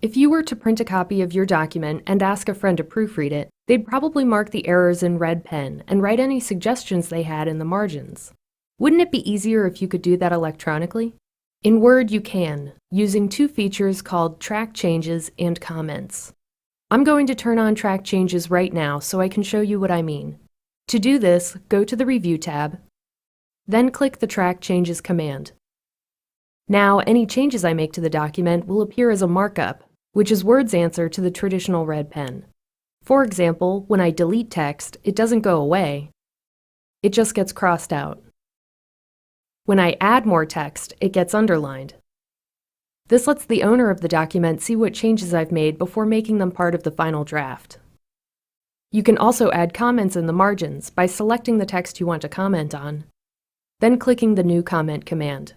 If you were to print a copy of your document and ask a friend to proofread it, they'd probably mark the errors in red pen and write any suggestions they had in the margins. Wouldn't it be easier if you could do that electronically? In Word, you can, using two features called Track Changes and Comments. I'm going to turn on Track Changes right now so I can show you what I mean. To do this, go to the Review tab, then click the Track Changes command. Now, any changes I make to the document will appear as a markup, which is Word's answer to the traditional red pen. For example, when I delete text, it doesn't go away. It just gets crossed out. When I add more text, it gets underlined. This lets the owner of the document see what changes I've made before making them part of the final draft. You can also add comments in the margins by selecting the text you want to comment on, then clicking the New Comment command.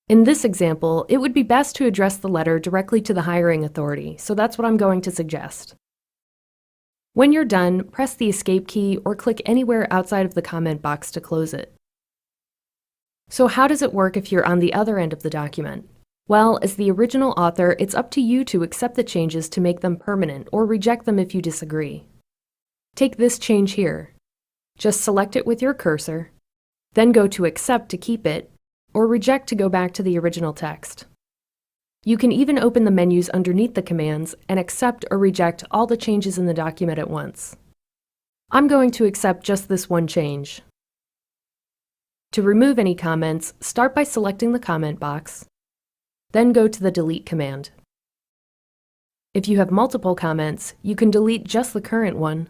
In this example, it would be best to address the letter directly to the hiring authority, so that's what I'm going to suggest. When you're done, press the Escape key or click anywhere outside of the comment box to close it. So how does it work if you're on the other end of the document? Well, as the original author, it's up to you to accept the changes to make them permanent or reject them if you disagree. Take this change here. Just select it with your cursor, then go to Accept to keep it, or Reject to go back to the original text. You can even open the menus underneath the commands and accept or reject all the changes in the document at once. I'm going to accept just this one change. To remove any comments, start by selecting the comment box, then go to the Delete command. If you have multiple comments, you can delete just the current one,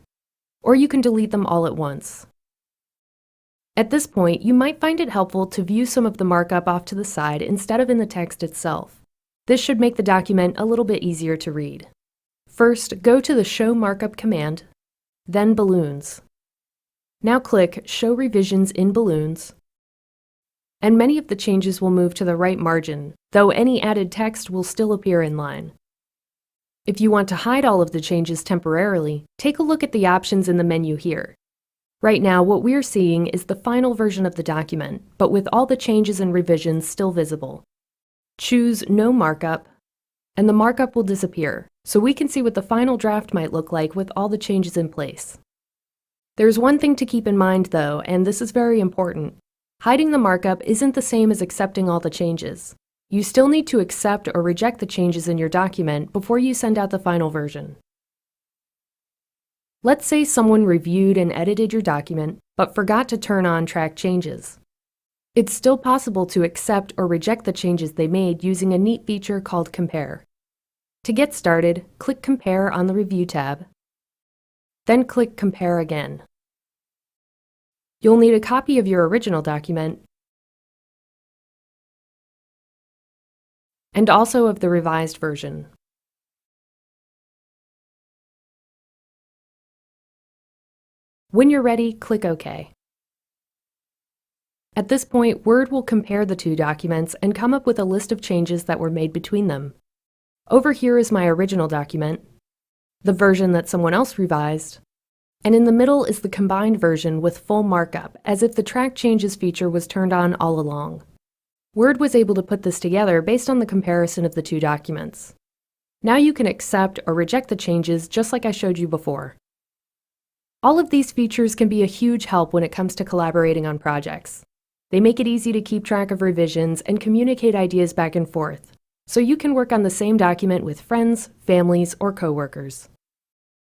or you can delete them all at once. At this point, you might find it helpful to view some of the markup off to the side instead of in the text itself. This should make the document a little bit easier to read. First, go to the Show Markup command, then Balloons. Now click Show Revisions in Balloons, and many of the changes will move to the right margin, though any added text will still appear in line. If you want to hide all of the changes temporarily, take a look at the options in the menu here. Right now, what we're seeing is the final version of the document, but with all the changes and revisions still visible. Choose No Markup, and the markup will disappear, so we can see what the final draft might look like with all the changes in place. There's one thing to keep in mind though, and this is very important. Hiding the markup isn't the same as accepting all the changes. You still need to accept or reject the changes in your document before you send out the final version. Let's say someone reviewed and edited your document, but forgot to turn on Track Changes. It's still possible to accept or reject the changes they made using a neat feature called Compare. To get started, click Compare on the Review tab, then click Compare again. You'll need a copy of your original document and also of the revised version. When you're ready, click OK. At this point, Word will compare the two documents and come up with a list of changes that were made between them. Over here is my original document, the version that someone else revised, and in the middle is the combined version with full markup, as if the Track Changes feature was turned on all along. Word was able to put this together based on the comparison of the two documents. Now you can accept or reject the changes just like I showed you before. All of these features can be a huge help when it comes to collaborating on projects. They make it easy to keep track of revisions and communicate ideas back and forth, so you can work on the same document with friends, families, or coworkers.